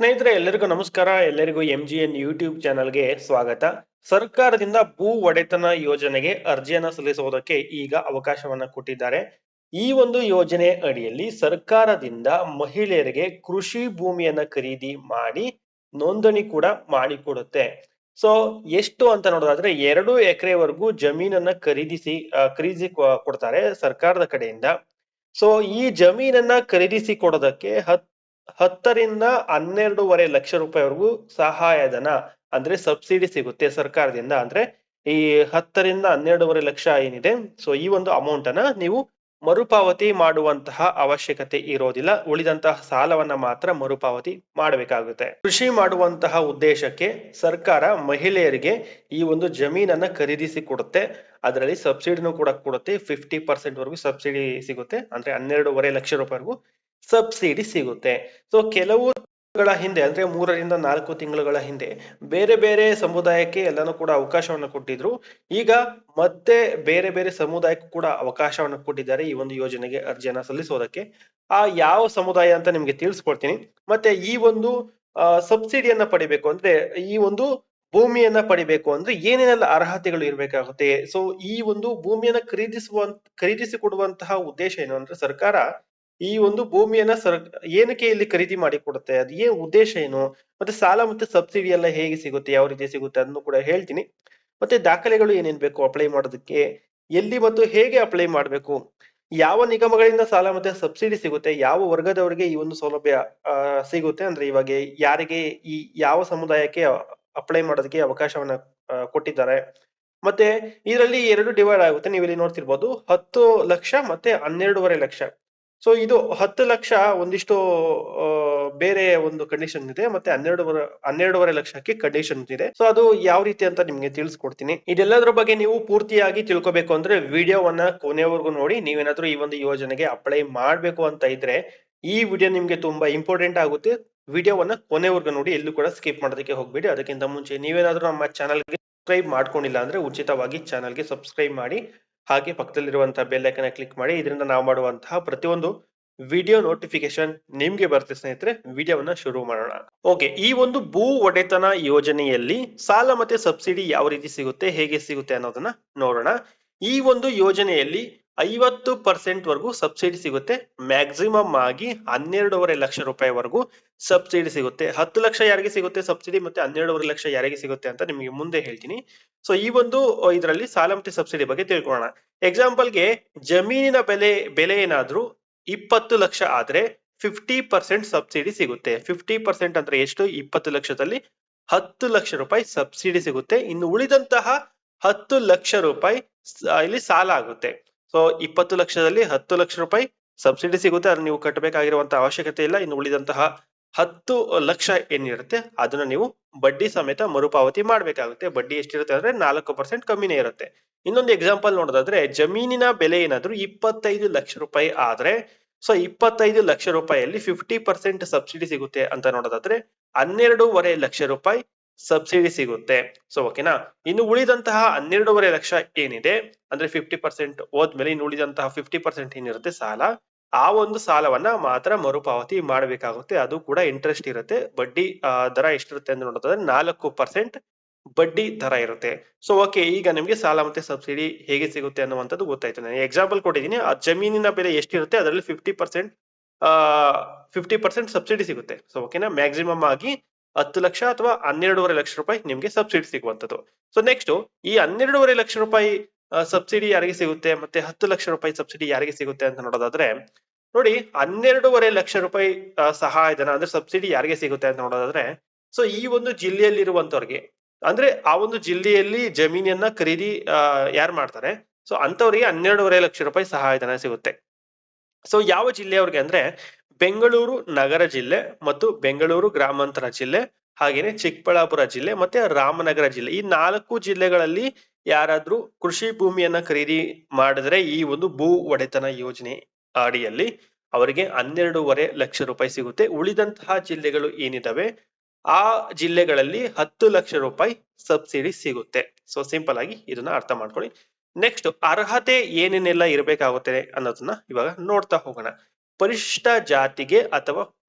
ಸ್ನೇಹಿತರೆ ಎಲ್ಲರಿಗೂ ನಮಸ್ಕಾರ. ಎಲ್ಲರಿಗೂ MGN ಯೂಟ್ಯೂಬ್ ಚಾನಲ್ಗೆ ಸ್ವಾಗತ. ಸರ್ಕಾರದಿಂದ ಭೂ ಒಡೆತನ ಯೋಜನೆಗೆ ಅರ್ಜಿಯನ್ನ ಸಲ್ಲಿಸುವುದಕ್ಕೆ ಈಗ ಅವಕಾಶವನ್ನ ಕೊಟ್ಟಿದ್ದಾರೆ. ಈ ಒಂದು ಯೋಜನೆ ಅಡಿಯಲ್ಲಿ ಸರ್ಕಾರದಿಂದ ಮಹಿಳೆಯರಿಗೆ ಕೃಷಿ ಭೂಮಿಯನ್ನ ಖರೀದಿ ಮಾಡಿ ನೋಂದಣಿ ಕೂಡ ಮಾಡಿಕೊಡುತ್ತೆ. ಸೊ ಎಷ್ಟು ಅಂತ ನೋಡೋದಾದ್ರೆ 2 ಎಕರೆವರೆಗೂ ಜಮೀನನ್ನ ಖರೀದಿಸಿ ಕೊಡ್ತಾರೆ ಸರ್ಕಾರದ ಕಡೆಯಿಂದ. ಸೊ ಈ ಜಮೀನನ್ನ ಖರೀದಿಸಿ ಕೊಡೋದಕ್ಕೆ 10ರಿಂದ 12.5 ಲಕ್ಷ ರೂಪಾಯಿವರೆಗೂ ಸಹಾಯಧನ ಅಂದ್ರೆ ಸಬ್ಸಿಡಿ ಸಿಗುತ್ತೆ ಸರ್ಕಾರದಿಂದ. ಅಂದ್ರೆ ಈ 10ರಿಂದ 12.5 ಲಕ್ಷ ಏನಿದೆ, ಸೊ ಈ ಒಂದು ಅಮೌಂಟ್ ಅನ್ನ ನೀವು ಮರುಪಾವತಿ ಮಾಡುವಂತಹ ಅವಶ್ಯಕತೆ ಇರೋದಿಲ್ಲ. ಉಳಿದಂತಹ ಸಾಲವನ್ನ ಮಾತ್ರ ಮರುಪಾವತಿ ಮಾಡಬೇಕಾಗುತ್ತೆ. ಕೃಷಿ ಮಾಡುವಂತಹ ಉದ್ದೇಶಕ್ಕೆ ಸರ್ಕಾರ ಮಹಿಳೆಯರಿಗೆ ಈ ಒಂದು ಜಮೀನನ್ನ ಖರೀದಿಸಿ ಕೊಡುತ್ತೆ. ಅದರಲ್ಲಿ ಸಬ್ಸಿಡಿನೂ ಕೂಡ ಕೊಡುತ್ತೆ. 50% ವರೆಗೂ ಸಬ್ಸಿಡಿ ಸಿಗುತ್ತೆ. ಅಂದ್ರೆ 12.5 ಲಕ್ಷ ರೂಪಾಯಿವರೆಗೂ ಸಬ್ಸಿಡಿ ಸಿಗುತ್ತೆ. ಸೊ ಕೆಲವು ತಿಂಗಳ ಹಿಂದೆ ಅಂದ್ರೆ 3ರಿಂದ 4 ತಿಂಗಳುಗಳ ಹಿಂದೆ ಬೇರೆ ಬೇರೆ ಸಮುದಾಯಕ್ಕೆ ಎಲ್ಲಾನು ಕೂಡ ಅವಕಾಶವನ್ನು ಕೊಟ್ಟಿದ್ರು. ಈಗ ಮತ್ತೆ ಬೇರೆ ಬೇರೆ ಸಮುದಾಯಕ್ಕೂ ಕೂಡ ಅವಕಾಶವನ್ನು ಕೊಟ್ಟಿದ್ದಾರೆ ಈ ಒಂದು ಯೋಜನೆಗೆ ಅರ್ಜಿಯನ್ನ ಸಲ್ಲಿಸೋದಕ್ಕೆ. ಆ ಯಾವ ಸಮುದಾಯ ಅಂತ ನಿಮ್ಗೆ ತಿಳಿಸ್ಕೊಡ್ತೀನಿ. ಮತ್ತೆ ಈ ಒಂದು ಸಬ್ಸಿಡಿಯನ್ನ ಪಡಿಬೇಕು ಅಂದ್ರೆ, ಈ ಒಂದು ಭೂಮಿಯನ್ನ ಪಡಿಬೇಕು ಅಂದ್ರೆ ಏನೇನೆಲ್ಲ ಅರ್ಹತೆಗಳು ಇರಬೇಕಾಗುತ್ತೆ. ಸೊ ಈ ಒಂದು ಭೂಮಿಯನ್ನ ಖರೀದಿಸಿ ಕೊಡುವಂತಹ ಉದ್ದೇಶ ಏನು ಅಂದ್ರೆ, ಸರ್ಕಾರ ಈ ಒಂದು ಭೂಮಿಯನ್ನ ಏನಕ್ಕೆ ಇಲ್ಲಿ ಖರೀದಿ ಮಾಡಿ ಕೊಡುತ್ತೆ, ಅದು ಏನ್ ಉದ್ದೇಶ ಏನು, ಮತ್ತೆ ಸಾಲ ಮತ್ತೆ ಸಬ್ಸಿಡಿ ಎಲ್ಲ ಹೇಗೆ ಸಿಗುತ್ತೆ, ಯಾವ ರೀತಿ ಸಿಗುತ್ತೆ ಅದನ್ನು ಕೂಡ ಹೇಳ್ತೀನಿ. ಮತ್ತೆ ದಾಖಲೆಗಳು ಏನೇನ್ ಬೇಕು ಅಪ್ಲೈ ಮಾಡೋದಕ್ಕೆ, ಎಲ್ಲಿ ಮತ್ತು ಹೇಗೆ ಅಪ್ಲೈ ಮಾಡಬೇಕು, ಯಾವ ನಿಗಮಗಳಿಂದ ಸಾಲ ಮತ್ತೆ ಸಬ್ಸಿಡಿ ಸಿಗುತ್ತೆ, ಯಾವ ವರ್ಗದವರಿಗೆ ಈ ಒಂದು ಸೌಲಭ್ಯ ಸಿಗುತ್ತೆ, ಅಂದ್ರೆ ಇವಾಗ ಯಾರಿಗೆ ಈ ಯಾವ ಸಮುದಾಯಕ್ಕೆ ಅಪ್ಲೈ ಮಾಡೋದಕ್ಕೆ ಅವಕಾಶವನ್ನ ಕೊಟ್ಟಿದ್ದಾರೆ. ಮತ್ತೆ ಇದರಲ್ಲಿ 2 ಡಿವೈಡ್ ಆಗುತ್ತೆ. ನೀವು ಇಲ್ಲಿ ನೋಡ್ತಿರ್ಬೋದು 10 ಲಕ್ಷ ಮತ್ತೆ 12.5 ಲಕ್ಷ. ಸೊ ಇದು 10 ಲಕ್ಷ ಒಂದಿಷ್ಟು ಬೇರೆ ಒಂದು ಕಂಡೀಷನ್ ಇದೆ, ಮತ್ತೆ 12.5 ಲಕ್ಷಕ್ಕೆ ಕಂಡೀಷನ್ ಇದೆ. ಸೊ ಅದು ಯಾವ ರೀತಿ ಅಂತ ನಿಮ್ಗೆ ತಿಳಿಸ್ಕೊಡ್ತೀನಿ. ಇದೆಲ್ಲದ್ರ ಬಗ್ಗೆ ನೀವು ಪೂರ್ತಿಯಾಗಿ ತಿಳ್ಕೊಬೇಕು ಅಂದ್ರೆ ವಿಡಿಯೋವನ್ನ ಕೊನೆವರೆಗೂ ನೋಡಿ. ನೀವೇನಾದ್ರೂ ಈ ಒಂದು ಯೋಜನೆಗೆ ಅಪ್ಲೈ ಮಾಡ್ಬೇಕು ಅಂತ ಇದ್ರೆ ಈ ವಿಡಿಯೋ ನಿಮ್ಗೆ ತುಂಬಾ ಇಂಪಾರ್ಟೆಂಟ್ ಆಗುತ್ತೆ. ವಿಡಿಯೋವನ್ನ ಕೊನೆವರೆಗೂ ನೋಡಿ, ಎಲ್ಲೂ ಕೂಡ ಸ್ಕಿಪ್ ಮಾಡೋದಕ್ಕೆ ಹೋಗ್ಬೇಡಿ. ಅದಕ್ಕಿಂತ ಮುಂಚೆ ನೀವೇನಾದ್ರೂ ನಮ್ಮ ಚಾನಲ್ಗೆ ಸಬ್ಸ್ಕ್ರೈಬ್ ಮಾಡ್ಕೊಂಡಿಲ್ಲ ಅಂದ್ರೆ ಉಚಿತವಾಗಿ ಚಾನಲ್ಗೆ ಸಬ್ಸ್ಕ್ರೈಬ್ ಮಾಡಿ, ಹಾಗೆ ಪಕ್ಕದಲ್ಲಿರುವಂತಹ ಬೆಲ್ ಐಕಾನ್ ಕ್ಲಿಕ್ ಮಾಡಿ. ಇದರಿಂದ ನಾವು ಮಾಡುವಂತಹ ಪ್ರತಿಯೊಂದು ವಿಡಿಯೋ ನೋಟಿಫಿಕೇಶನ್ ನಿಮ್ಗೆ ಬರುತ್ತೆ. ಸ್ನೇಹಿತರೆ ವಿಡಿಯೋವನ್ನ ಶುರು ಮಾಡೋಣ. ಓಕೆ, ಈ ಒಂದು ಭೂ ಒಡೆತನ ಯೋಜನೆಯಲ್ಲಿ ಸಾಲ ಮತ್ತೆ ಸಬ್ಸಿಡಿ ಯಾವ ರೀತಿ ಸಿಗುತ್ತೆ, ಹೇಗೆ ಸಿಗುತ್ತೆ ಅನ್ನೋದನ್ನ ನೋಡೋಣ. ಈ ಒಂದು ಯೋಜನೆಯಲ್ಲಿ 50% ವರೆಗೂ ಸಬ್ಸಿಡಿ ಸಿಗುತ್ತೆ. ಮ್ಯಾಕ್ಸಿಮಮ್ ಆಗಿ 12.5 ಲಕ್ಷ ರೂಪಾಯಿವರೆಗೂ ಸಬ್ಸಿಡಿ ಸಿಗುತ್ತೆ. 10 ಲಕ್ಷ ಯಾರಿಗೆ ಸಿಗುತ್ತೆ ಸಬ್ಸಿಡಿ, ಮತ್ತೆ 12.5 ಲಕ್ಷ ಯಾರಿಗೆ ಸಿಗುತ್ತೆ ಅಂತ ನಿಮಗೆ ಮುಂದೆ ಹೇಳ್ತೀನಿ. ಸೊ ಈ ಒಂದು ಇದರಲ್ಲಿ ಸಾಲ ಮತ್ತೆ ಸಬ್ಸಿಡಿ ಬಗ್ಗೆ ತಿಳ್ಕೊಳ್ಳೋಣ. ಎಕ್ಸಾಂಪಲ್ಗೆ ಜಮೀನಿನ ಬೆಲೆ ಏನಾದ್ರೂ 20 ಲಕ್ಷ ಆದ್ರೆ 50% ಸಬ್ಸಿಡಿ ಸಿಗುತ್ತೆ. 50% ಅಂದ್ರೆ ಎಷ್ಟು? 20 ಲಕ್ಷದಲ್ಲಿ 10 ಲಕ್ಷ ರೂಪಾಯಿ ಸಬ್ಸಿಡಿ ಸಿಗುತ್ತೆ. ಇನ್ನು ಉಳಿದಂತಹ 10 ಲಕ್ಷ ರೂಪಾಯಿ ಇಲ್ಲಿ ಸಾಲ ಆಗುತ್ತೆ. ಸೊ 20 ಲಕ್ಷದಲ್ಲಿ 10 ಲಕ್ಷ ರೂಪಾಯಿ ಸಬ್ಸಿಡಿ ಸಿಗುತ್ತೆ, ಅದನ್ನ ನೀವು ಕಟ್ಟಬೇಕಾಗಿರುವಂತಹ ಅವಶ್ಯಕತೆ ಇಲ್ಲ. ಇನ್ನು ಉಳಿದಂತಹ 10 ಲಕ್ಷ ಏನಿರುತ್ತೆ ಅದನ್ನ ನೀವು ಬಡ್ಡಿ ಸಮೇತ ಮರುಪಾವತಿ ಮಾಡ್ಬೇಕಾಗುತ್ತೆ. ಬಡ್ಡಿ ಎಷ್ಟಿರುತ್ತೆ ಅಂದ್ರೆ 4% ಕಮ್ಮಿನೇ ಇರುತ್ತೆ. ಇನ್ನೊಂದು ಎಕ್ಸಾಂಪಲ್ ನೋಡೋದಾದ್ರೆ, ಜಮೀನಿನ ಬೆಲೆ ಏನಾದ್ರೂ 25 ಲಕ್ಷ ರೂಪಾಯಿ ಆದ್ರೆ, ಸೊ 25 ಲಕ್ಷ ರೂಪಾಯಿಯಲ್ಲಿ 50% ಸಬ್ಸಿಡಿ ಸಿಗುತ್ತೆ ಅಂತ ನೋಡೋದಾದ್ರೆ 12.5 ಲಕ್ಷ ರೂಪಾಯಿ ಸಬ್ಸಿಡಿ ಸಿಗುತ್ತೆ. ಸೊ ಓಕೆನಾ. ಇನ್ನು ಉಳಿದಂತಹ 12.5 ಲಕ್ಷ ಏನಿದೆ ಅಂದ್ರೆ 50% ಹೋದ್ಮೇಲೆ ಇನ್ನು ಉಳಿದಂತಹ 50% ಏನಿರುತ್ತೆ ಸಾಲ, ಆ ಒಂದು ಸಾಲವನ್ನ ಮಾತ್ರ ಮರುಪಾವತಿ ಮಾಡಬೇಕಾಗುತ್ತೆ. ಅದು ಕೂಡ ಇಂಟ್ರೆಸ್ಟ್ ಇರುತ್ತೆ. ಬಡ್ಡಿ ದರ ಎಷ್ಟಿರುತ್ತೆ ಅಂತ ನೋಡೋದಾದ್ರೆ 4% ಬಡ್ಡಿ ದರ ಇರುತ್ತೆ. ಸೊ ಓಕೆ, ಈಗ ನಿಮ್ಗೆ ಸಾಲ ಮತ್ತೆ ಸಬ್ಸಿಡಿ ಹೇಗೆ ಸಿಗುತ್ತೆ ಅನ್ನುವಂಥದ್ದು ಗೊತ್ತಾಯ್ತು. ನಾನು ಎಕ್ಸಾಂಪಲ್ ಕೊಟ್ಟಿದ್ದೀನಿ. ಆ ಜಮೀನಿನ ಬೆಲೆ ಎಷ್ಟಿರುತ್ತೆ ಅದರಲ್ಲಿ 50% ಸಬ್ಸಿಡಿ ಸಿಗುತ್ತೆ. ಸೊ ಓಕೆನಾ. ಮ್ಯಾಕ್ಸಿಮಮ್ ಆಗಿ 10 ಲಕ್ಷ ಅಥವಾ 12.5 ಲಕ್ಷ ರೂಪಾಯಿ ನಿಮ್ಗೆ ಸಬ್ಸಿಡಿ ಸಿಗುವಂತದ್ದು. ಸೊ ನೆಕ್ಸ್ಟ್, ಈ 12.5 ಲಕ್ಷ ರೂಪಾಯಿ ಸಬ್ಸಿಡಿ ಯಾರಿಗೆ ಸಿಗುತ್ತೆ, ಮತ್ತೆ 10 ಲಕ್ಷ ರೂಪಾಯಿ ಸಬ್ಸಿಡಿ ಯಾರಿಗೆ ಸಿಗುತ್ತೆ ಅಂತ ನೋಡೋದಾದ್ರೆ, ನೋಡಿ 12.5 ಲಕ್ಷ ರೂಪಾಯಿ ಸಹಾಯಧನ ಅಂದ್ರೆ ಸಬ್ಸಿಡಿ ಯಾರಿಗೆ ಸಿಗುತ್ತೆ ಅಂತ ನೋಡೋದಾದ್ರೆ, ಸೊ ಈ ಒಂದು ಜಿಲ್ಲೆಯಲ್ಲಿರುವಂತವ್ರಿಗೆ, ಅಂದ್ರೆ ಆ ಒಂದು ಜಿಲ್ಲೆಯಲ್ಲಿ ಜಮೀನನ್ನ ಖರೀದಿ ಯಾರು ಮಾಡ್ತಾರೆ, ಸೊ ಅಂತವರಿಗೆ 12.5 ಲಕ್ಷ ರೂಪಾಯಿ ಸಹಾಯಧನ ಸಿಗುತ್ತೆ. ಸೊ ಯಾವ ಜಿಲ್ಲೆಯವ್ರಿಗೆ ಅಂದ್ರೆ, ಬೆಂಗಳೂರು ನಗರ ಜಿಲ್ಲೆ ಮತ್ತು ಬೆಂಗಳೂರು ಗ್ರಾಮಾಂತರ ಜಿಲ್ಲೆ, ಹಾಗೇನೆ ಚಿಕ್ಕಬಳ್ಳಾಪುರ ಜಿಲ್ಲೆ ಮತ್ತೆ ರಾಮನಗರ ಜಿಲ್ಲೆ, ಈ 4 ಜಿಲ್ಲೆಗಳಲ್ಲಿ ಯಾರಾದ್ರೂ ಕೃಷಿ ಭೂಮಿಯನ್ನ ಖರೀದಿ ಮಾಡಿದ್ರೆ ಈ ಒಂದು ಭೂ ಒಡೆತನ ಯೋಜನೆ ಅಡಿಯಲ್ಲಿ ಅವರಿಗೆ 12.5 ಲಕ್ಷ ರೂಪಾಯಿ ಸಿಗುತ್ತೆ. ಉಳಿದಂತಹ ಜಿಲ್ಲೆಗಳು ಏನಿದಾವೆ ಆ ಜಿಲ್ಲೆಗಳಲ್ಲಿ 10 ಲಕ್ಷ ರೂಪಾಯಿ ಸಬ್ಸಿಡಿ ಸಿಗುತ್ತೆ. ಸೊ ಸಿಂಪಲ್ ಆಗಿ ಇದನ್ನ ಅರ್ಥ ಮಾಡ್ಕೊಳ್ಳಿ. ನೆಕ್ಸ್ಟ್, ಅರ್ಹತೆ ಏನೇನೆಲ್ಲ ಇರಬೇಕಾಗುತ್ತೆ ಅನ್ನೋದನ್ನ ಇವಾಗ ನೋಡ್ತಾ ಹೋಗೋಣ. ಪರಿಶಿಷ್ಟ ಜಾತಿಗೆ ಅಥವಾ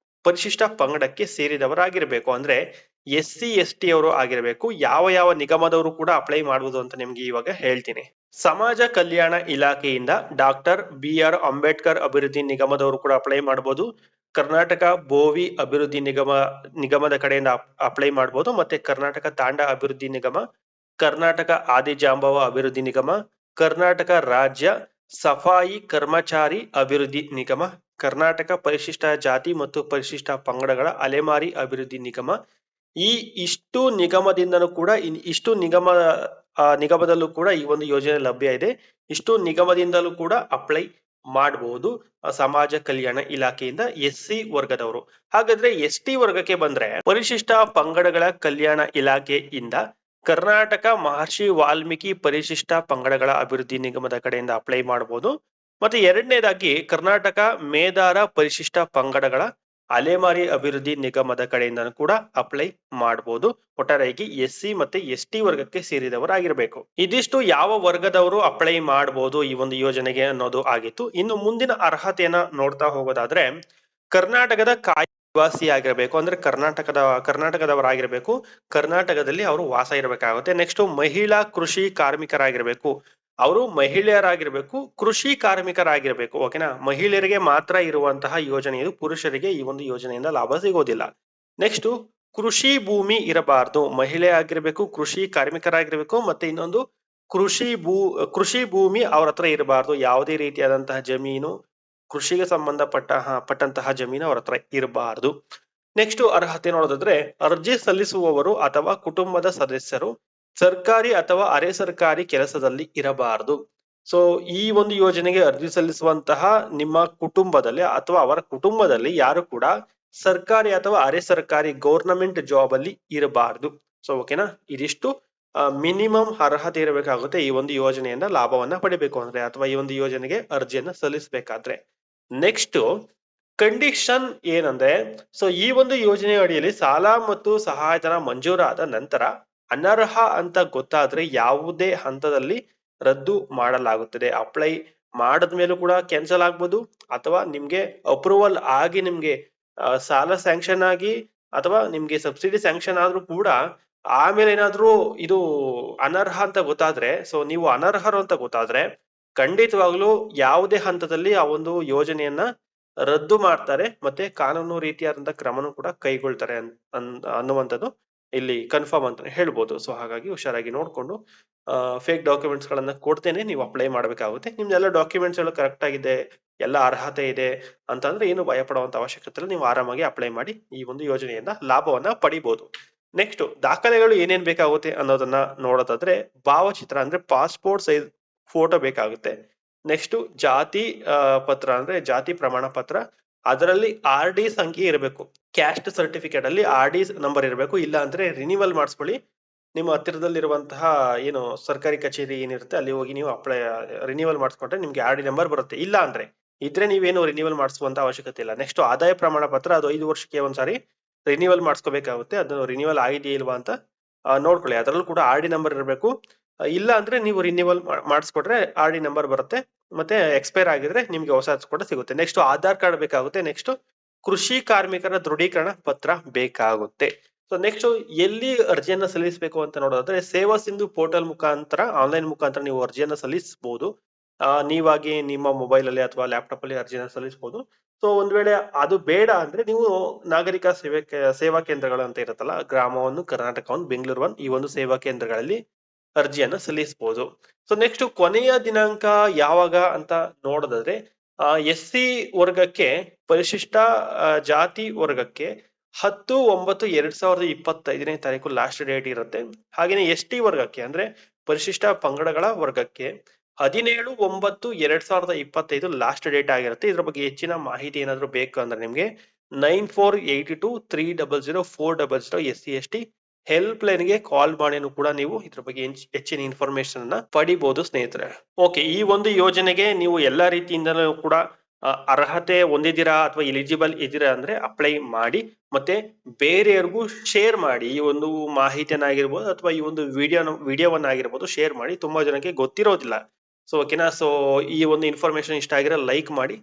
ಪರಿಶಿಷ್ಟ ಪಂಗಡಕ್ಕೆ ಸೇರಿದವರಾಗಿರ್ಬೇಕು. ಅಂದ್ರೆ SC ST ಅವರು ಆಗಿರ್ಬೇಕು. ಯಾವ ಯಾವ ನಿಗಮದವರು ಕೂಡ ಅಪ್ಲೈ ಮಾಡುವುದು ಅಂತ ನಿಮ್ಗೆ ಇವಾಗ ಹೇಳ್ತೀನಿ. ಸಮಾಜ ಕಲ್ಯಾಣ ಇಲಾಖೆಯಿಂದ ಡಾಕ್ಟರ್ BR ಅಂಬೇಡ್ಕರ್ ಅಭಿವೃದ್ಧಿ ನಿಗಮದವರು ಕೂಡ ಅಪ್ಲೈ ಮಾಡಬಹುದು. ಕರ್ನಾಟಕ ಬೋವಿ ಅಭಿವೃದ್ಧಿ ನಿಗಮದ ಕಡೆಯಿಂದ ಅಪ್ಲೈ ಮಾಡಬಹುದು. ಮತ್ತೆ ಕರ್ನಾಟಕ ತಾಂಡ ಅಭಿವೃದ್ಧಿ ನಿಗಮ, ಕರ್ನಾಟಕ ಆದಿಜಾಂಬವ ಅಭಿವೃದ್ಧಿ ನಿಗಮ, ಕರ್ನಾಟಕ ರಾಜ್ಯ ಸಫಾಯಿ ಕರ್ಮಚಾರಿ ಅಭಿವೃದ್ಧಿ ನಿಗಮ, ಕರ್ನಾಟಕ ಪರಿಶಿಷ್ಟ ಜಾತಿ ಮತ್ತು ಪರಿಶಿಷ್ಟ ಪಂಗಡಗಳ ಅಲೆಮಾರಿ ಅಭಿವೃದ್ಧಿ ನಿಗಮ. ಈ ಇಷ್ಟು ನಿಗಮದಿಂದನೂ ಕೂಡ ಇಷ್ಟು ನಿಗಮದಲ್ಲೂ ಕೂಡ ಈ ಒಂದು ಯೋಜನೆ ಲಭ್ಯ ಇದೆ. ಇಷ್ಟು ನಿಗಮದಿಂದಲೂ ಕೂಡ ಅಪ್ಲೈ ಮಾಡಬಹುದು ಸಮಾಜ ಕಲ್ಯಾಣ ಇಲಾಖೆಯಿಂದ SC ವರ್ಗದವರು. ಹಾಗಾದ್ರೆ ST ವರ್ಗಕ್ಕೆ ಬಂದ್ರೆ ಪರಿಶಿಷ್ಟ ಪಂಗಡಗಳ ಕಲ್ಯಾಣ ಇಲಾಖೆಯಿಂದ ಕರ್ನಾಟಕ ಮಹರ್ಷಿ ವಾಲ್ಮೀಕಿ ಪರಿಶಿಷ್ಟ ಪಂಗಡಗಳ ಅಭಿವೃದ್ಧಿ ನಿಗಮದ ಕಡೆಯಿಂದ ಅಪ್ಲೈ ಮಾಡಬಹುದು. ಮತ್ತೆ ಎರಡನೇದಾಗಿ ಕರ್ನಾಟಕ ಮೇದಾರ ಪರಿಶಿಷ್ಟ ಪಂಗಡಗಳ ಅಲೆಮಾರಿ ಅಭಿವೃದ್ಧಿ ನಿಗಮದ ಕಡೆಯಿಂದ ಕೂಡ ಅಪ್ಲೈ ಮಾಡಬಹುದು. ಒಟ್ಟಾರೆಯಾಗಿ SC ಮತ್ತೆ ST ವರ್ಗಕ್ಕೆ ಸೇರಿದವರಾಗಿರ್ಬೇಕು. ಇದಿಷ್ಟು ಯಾವ ವರ್ಗದವರು ಅಪ್ಲೈ ಮಾಡಬಹುದು ಈ ಒಂದು ಯೋಜನೆಗೆ ಅನ್ನೋದು ಆಗಿತ್ತು. ಇನ್ನು ಮುಂದಿನ ಅರ್ಹತೆಯನ್ನ ನೋಡ್ತಾ ಹೋಗೋದಾದ್ರೆ ಕರ್ನಾಟಕದ ಕಾಯಂ ನಿವಾಸಿ ಆಗಿರ್ಬೇಕು. ಅಂದ್ರೆ ಕರ್ನಾಟಕದವರಾಗಿರ್ಬೇಕು. ಕರ್ನಾಟಕದಲ್ಲಿ ಅವರು ವಾಸ ಇರಬೇಕಾಗುತ್ತೆ. ನೆಕ್ಸ್ಟ್ ಮಹಿಳಾ ಕೃಷಿ ಕಾರ್ಮಿಕರಾಗಿರ್ಬೇಕು. ಅವರು ಮಹಿಳೆಯರಾಗಿರ್ಬೇಕು, ಕೃಷಿ ಕಾರ್ಮಿಕರಾಗಿರ್ಬೇಕು. ಓಕೆನಾ, ಮಹಿಳೆಯರಿಗೆ ಮಾತ್ರ ಇರುವಂತಹ ಯೋಜನೆ ಇದು. ಪುರುಷರಿಗೆ ಈ ಒಂದು ಯೋಜನೆಯಿಂದ ಲಾಭ ಸಿಗೋದಿಲ್ಲ. ನೆಕ್ಸ್ಟ್ ಕೃಷಿ ಭೂಮಿ ಇರಬಾರ್ದು. ಮಹಿಳೆ ಆಗಿರ್ಬೇಕು, ಕೃಷಿ ಕಾರ್ಮಿಕರಾಗಿರ್ಬೇಕು, ಮತ್ತೆ ಇನ್ನೊಂದು ಕೃಷಿ ಭೂಮಿ ಅವ್ರ ಹತ್ರ ಇರಬಾರ್ದು. ಯಾವುದೇ ರೀತಿಯಾದಂತಹ ಜಮೀನು, ಕೃಷಿಗೆ ಪಟ್ಟಂತಹ ಜಮೀನು ಅವ್ರ ಹತ್ರ ಇರಬಾರ್ದು. ನೆಕ್ಸ್ಟ್ ಅರ್ಹತೆ ನೋಡೋದಾದ್ರೆ ಅರ್ಜಿ ಸಲ್ಲಿಸುವವರು ಅಥವಾ ಕುಟುಂಬದ ಸದಸ್ಯರು ಸರ್ಕಾರಿ ಅಥವಾ ಅರೆ ಸರ್ಕಾರಿ ಕೆಲಸದಲ್ಲಿ ಇರಬಾರದು. ಸೊ ಈ ಒಂದು ಯೋಜನೆಗೆ ಅರ್ಜಿ ಸಲ್ಲಿಸುವಂತಹ ನಿಮ್ಮ ಕುಟುಂಬದಲ್ಲಿ ಅಥವಾ ಅವರ ಕುಟುಂಬದಲ್ಲಿ ಯಾರು ಕೂಡ ಸರ್ಕಾರಿ ಅಥವಾ ಅರೆ ಸರ್ಕಾರಿ ಗೌರ್ನಮೆಂಟ್ ಜಾಬ್ ಅಲ್ಲಿ ಇರಬಾರದು. ಸೊ ಓಕೆನಾ, ಇದಿಷ್ಟು ಮಿನಿಮಮ್ ಅರ್ಹತೆ ಇರಬೇಕಾಗುತ್ತೆ ಈ ಒಂದು ಯೋಜನೆಯಿಂದ ಲಾಭವನ್ನ ಪಡಿಬೇಕು ಅಂದ್ರೆ, ಅಥವಾ ಈ ಒಂದು ಯೋಜನೆಗೆ ಅರ್ಜಿಯನ್ನ ಸಲ್ಲಿಸಬೇಕಾದ್ರೆ. ನೆಕ್ಸ್ಟ್ ಕಂಡೀಷನ್ ಏನಂದ್ರೆ, ಸೊ ಈ ಒಂದು ಯೋಜನೆ ಅಡಿಯಲ್ಲಿ ಸಾಲ ಮತ್ತು ಸಹಾಯಧನ ಮಂಜೂರಾದ ನಂತರ ಅನರ್ಹ ಅಂತ ಗೊತ್ತಾದ್ರೆ ಯಾವುದೇ ಹಂತದಲ್ಲಿ ರದ್ದು ಮಾಡಲಾಗುತ್ತದೆ. ಅಪ್ಲೈ ಮಾಡಿದ್ಮೇಲೂ ಕೂಡ ಕ್ಯಾನ್ಸಲ್ ಆಗ್ಬೋದು, ಅಥವಾ ನಿಮ್ಗೆ ಅಪ್ರೂವಲ್ ಆಗಿ ನಿಮ್ಗೆ ಸಾಲ ಸ್ಯಾಂಕ್ಷನ್ ಆಗಿ ಅಥವಾ ನಿಮ್ಗೆ ಸಬ್ಸಿಡಿ ಸ್ಯಾಂಕ್ಷನ್ ಆದ್ರೂ ಕೂಡ ಆಮೇಲೆ ಏನಾದ್ರೂ ಇದು ಅನರ್ಹ ಅಂತ ಗೊತ್ತಾದ್ರೆ, ಸೊ ನೀವು ಅನರ್ಹರು ಅಂತ ಗೊತ್ತಾದ್ರೆ ಖಂಡಿತವಾಗ್ಲೂ ಯಾವುದೇ ಹಂತದಲ್ಲಿ ಆ ಒಂದು ಯೋಜನೆಯನ್ನ ರದ್ದು ಮಾಡ್ತಾರೆ, ಮತ್ತೆ ಕಾನೂನು ರೀತಿಯಾದಂತಹ ಕ್ರಮನೂ ಕೂಡ ಕೈಗೊಳ್ತಾರೆ ಅನ್ನುವಂಥದ್ದು ಇಲ್ಲಿ ಕನ್ಫರ್ಮ್ ಅಂತ ಹೇಳ್ಬೋದು. ಸೊ ಹಾಗಾಗಿ ಹುಷಾರಾಗಿ ನೋಡ್ಕೊಂಡು ಫೇಕ್ ಡಾಕ್ಯುಮೆಂಟ್ಸ್ ಗಳನ್ನ ಕೊಡ್ತೇನೆ ನೀವು ಅಪ್ಲೈ ಮಾಡ್ಬೇಕಾಗುತ್ತೆ. ನಿಮ್ದೆಲ್ಲ ಡಾಕ್ಯುಮೆಂಟ್ಸ್ ಎಲ್ಲ ಕರೆಕ್ಟ್ ಆಗಿದೆ, ಎಲ್ಲ ಅರ್ಹತೆ ಇದೆ ಅಂತಂದ್ರೆ ಏನು ಭಯ ಪಡುವಂತ ಅವಶ್ಯಕತೆ ಇಲ್ಲ. ನೀವು ಆರಾಮಾಗಿ ಅಪ್ಲೈ ಮಾಡಿ ಈ ಒಂದು ಯೋಜನೆಯಿಂದ ಲಾಭವನ್ನ ಪಡಿಬಹುದು. ನೆಕ್ಸ್ಟ್ ದಾಖಲೆಗಳು ಏನೇನ್ ಬೇಕಾಗುತ್ತೆ ಅನ್ನೋದನ್ನ ನೋಡೋದಾದ್ರೆ ಭಾವಚಿತ್ರ ಅಂದ್ರೆ ಪಾಸ್ಪೋರ್ಟ್ ಸೈಜ್ ಫೋಟೋ ಬೇಕಾಗುತ್ತೆ. ನೆಕ್ಸ್ಟ್ ಜಾತಿ ಪತ್ರ ಅಂದ್ರೆ ಜಾತಿ ಪ್ರಮಾಣ ಪತ್ರ, ಅದರಲ್ಲಿ RD ಸಂಖ್ಯೆ ಇರಬೇಕು. ಕ್ಯಾಸ್ಟ್ ಸರ್ಟಿಫಿಕೇಟ್ ಅಲ್ಲಿ RD ನಂಬರ್ ಇರಬೇಕು. ಇಲ್ಲ ಅಂದ್ರೆ ರಿನಿವಲ್ ಮಾಡಿಸ್ಕೊಳ್ಳಿ. ನಿಮ್ಮ ಹತ್ತಿರದಲ್ಲಿರುವಂತಹ ಏನು ಸರ್ಕಾರಿ ಕಚೇರಿ ಏನಿರುತ್ತೆ ಅಲ್ಲಿ ಹೋಗಿ ನೀವು ರಿನಿವಲ್ ಮಾಡಿಸ್ಕೊಂಡ್ರೆ ನಿಮ್ಗೆ RD ನಂಬರ್ ಬರುತ್ತೆ. ಇಲ್ಲ ಅಂದ್ರೆ ಇದ್ರೆ ನೀವೇನು ರಿನಿವಲ್ ಮಾಡಿಸುವಂತ ಅವಶ್ಯಕತೆ ಇಲ್ಲ. ನೆಕ್ಸ್ಟ್ ಆದಾಯ ಪ್ರಮಾಣ ಪತ್ರ, ಅದು 5 ವರ್ಷಕ್ಕೆ ಒಂದ್ಸಾರಿ ರಿನಿವಲ್ ಮಾಡಿಸ್ಕೋಬೇಕಾಗುತ್ತೆ. ಅದು ರಿನಿವಲ್ ಆಗಿದೆಯಾ ಇಲ್ವಾ ಅಂತ ನೋಡ್ಕೊಳ್ಳಿ. ಅದರಲ್ಲೂ ಕೂಡ RD ನಂಬರ್ ಇರಬೇಕು. ಇಲ್ಲ ಅಂದ್ರೆ ನೀವು ರಿನಿವಲ್ ಮಾಡಿಸ್ಕೊಟ್ರೆ RD ನಂಬರ್ ಬರುತ್ತೆ. ಮತ್ತೆ ಎಕ್ಸ್ಪೈರ್ ಆಗಿದ್ರೆ ನಿಮ್ಗೆ ಹೊಸ ಕೂಡ ಸಿಗುತ್ತೆ. ನೆಕ್ಸ್ಟ್ ಆಧಾರ್ ಕಾರ್ಡ್ ಬೇಕಾಗುತ್ತೆ. ನೆಕ್ಸ್ಟ್ ಕೃಷಿ ಕಾರ್ಮಿಕರ ದೃಢೀಕರಣ ಪತ್ರ ಬೇಕಾಗುತ್ತೆ. ಸೊ ನೆಕ್ಸ್ಟ್ ಎಲ್ಲಿ ಅರ್ಜಿಯನ್ನ ಸಲ್ಲಿಸಬೇಕು ಅಂತ ನೋಡೋದಾದ್ರೆ ಸೇವಾ ಸಿಂಧು ಪೋರ್ಟಲ್ ಮುಖಾಂತರ, ಆನ್ಲೈನ್ ಮುಖಾಂತರ ನೀವು ಅರ್ಜಿಯನ್ನ ಸಲ್ಲಿಸಬಹುದು. ನೀವಾಗಿ ನಿಮ್ಮ ಮೊಬೈಲ್ ಅಲ್ಲಿ ಅಥವಾ ಲ್ಯಾಪ್ಟಾಪ್ ಅಲ್ಲಿ ಅರ್ಜಿಯನ್ನ ಸಲ್ಲಿಸಬಹುದು. ಸೊ ಒಂದ್ ವೇಳೆ ಅದು ಬೇಡ ಅಂದ್ರೆ ನೀವು ನಾಗರಿಕ ಸೇವಾ ಕೇಂದ್ರಗಳು ಅಂತ ಇರುತ್ತಲ್ಲ, ಗ್ರಾಮ 1, ಕರ್ನಾಟಕ 1, ಬೆಂಗಳೂರು 1, ಈ ಒಂದು ಸೇವಾ ಕೇಂದ್ರಗಳಲ್ಲಿ ಅರ್ಜಿಯನ್ನ ಸಲ್ಲಿಸಬಹುದು. ಸೊ ನೆಕ್ಸ್ಟ್ ಕೊನೆಯ ದಿನಾಂಕ ಯಾವಾಗ ಅಂತ ನೋಡೋದಾದ್ರೆ SC ವರ್ಗಕ್ಕೆ, ಪರಿಶಿಷ್ಟ ಜಾತಿ ವರ್ಗಕ್ಕೆ 10/9/2025 ಲಾಸ್ಟ್ ಡೇಟ್ ಇರುತ್ತೆ. ಹಾಗೇನೆ ST ವರ್ಗಕ್ಕೆ ಅಂದ್ರೆ ಪರಿಶಿಷ್ಟ ಪಂಗಡಗಳ ವರ್ಗಕ್ಕೆ 17/9/2025 ಲಾಸ್ಟ್ ಡೇಟ್ ಆಗಿರುತ್ತೆ. ಇದ್ರ ಬಗ್ಗೆ ಹೆಚ್ಚಿನ ಮಾಹಿತಿ ಏನಾದ್ರು ಬೇಕು ಅಂದ್ರೆ ನಿಮ್ಗೆ 9482300400 SC/ST ಹೆಲ್ಪ್ ಲೈನ್ ಗೆ ಕಾಲ್ ಮಾಡಿನೂ ಕೂಡ ನೀವು ಇದ್ರ ಬಗ್ಗೆ ಹೆಚ್ಚಿನ ಇನ್ಫಾರ್ಮೇಶನ್ ಅನ್ನ ಪಡಿಬಹುದು ಸ್ನೇಹಿತರೆ. ಓಕೆ, ಈ ಒಂದು ಯೋಜನೆಗೆ ನೀವು ಎಲ್ಲಾ ರೀತಿಯಿಂದಲೂ ಕೂಡ ಅರ್ಹತೆ ಹೊಂದಿದ್ದೀರಾ ಅಥವಾ ಎಲಿಜಿಬಲ್ ಇದ್ದೀರಾ ಅಂದ್ರೆ ಅಪ್ಲೈ ಮಾಡಿ, ಮತ್ತೆ ಬೇರೆಯವ್ರಿಗೂ ಶೇರ್ ಮಾಡಿ. ಈ ಒಂದು ಮಾಹಿತಿಯನ್ನಾಗಿರ್ಬೋದು ಅಥವಾ ಈ ಒಂದು ವಿಡಿಯೋವನ್ನಾಗಿರ್ಬೋದು ಶೇರ್ ಮಾಡಿ. ತುಂಬಾ ಜನಕ್ಕೆ ಗೊತ್ತಿರೋದಿಲ್ಲ. ಸೊ ಓಕೆನಾ, ಸೊ ಈ ಒಂದು ಇನ್ಫಾರ್ಮೇಶನ್ ಇಷ್ಟ ಆಗಿರೋ ಲೈಕ್ ಮಾಡಿ.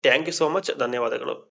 ಥ್ಯಾಂಕ್ ಯು ಸೋ ಮಚ್, ಧನ್ಯವಾದಗಳು.